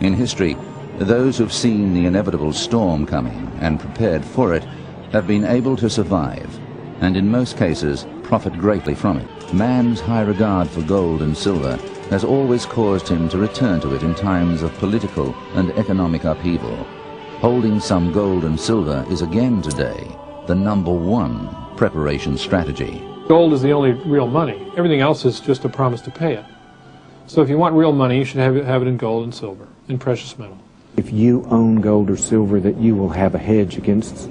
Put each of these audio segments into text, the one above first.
In history, those who've seen the inevitable storm coming and prepared for it have been able to survive, and in most cases profit greatly from it. Man's high regard for gold and silver has always caused him to return to it in times of political and economic upheaval. Holding some gold and silver is again today the #1 preparation strategy. Gold is the only real money. Everything else is just a promise to pay it. So if you want real money, you should have it in gold and silver, in precious metal. If you own gold or silver, that you will have a hedge against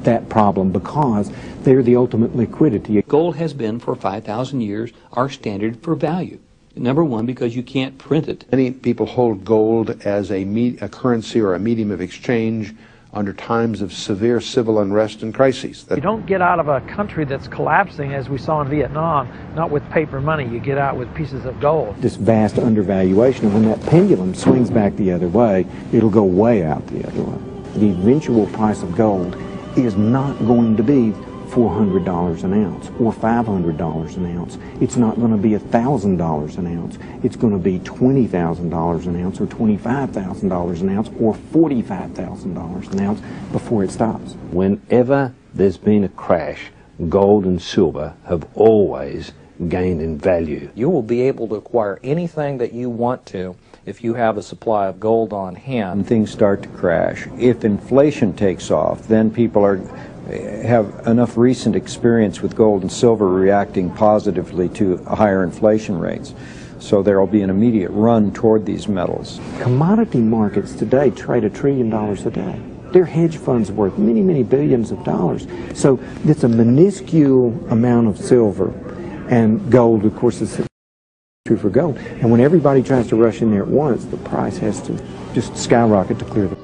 that problem because they're the ultimate liquidity. Gold has been for 5,000 years our standard for value. #1, because you can't print it. Many people hold gold as a currency or a medium of exchange under times of severe civil unrest and crises. You don't get out of a country that's collapsing, as we saw in Vietnam, not with paper money. You get out with pieces of gold. This vast undervaluation, and when that pendulum swings back the other way, it'll go way out the other way. The eventual price of gold is not going to be $400 an ounce or $500 an ounce. It's not going to be $1,000 an ounce. It's going to be $20,000 an ounce or $25,000 an ounce or $45,000 an ounce before it stops. Whenever there's been a crash, gold and silver have always gained in value. You will be able to acquire anything that you want to if you have a supply of gold on hand. When things start to crash, if inflation takes off, then people have enough recent experience with gold and silver reacting positively to higher inflation rates. So there will be an immediate run toward these metals. Commodity markets today trade $1 trillion a day. Their hedge funds worth many, many billions of dollars. So it's a minuscule amount of silver, and gold, of course, is true for gold. And when everybody tries to rush in there at once, the price has to just skyrocket to clear the...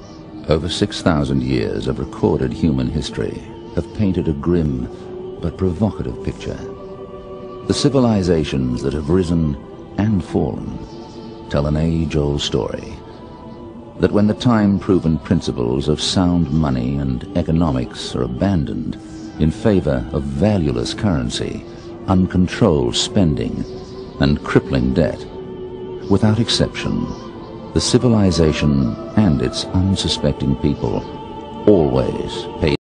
Over 6,000 years of recorded human history have painted a grim but provocative picture. The civilizations that have risen and fallen tell an age-old story that when the time-proven principles of sound money and economics are abandoned in favor of valueless currency, uncontrolled spending, and crippling debt, without exception, the civilization and its unsuspecting people always pay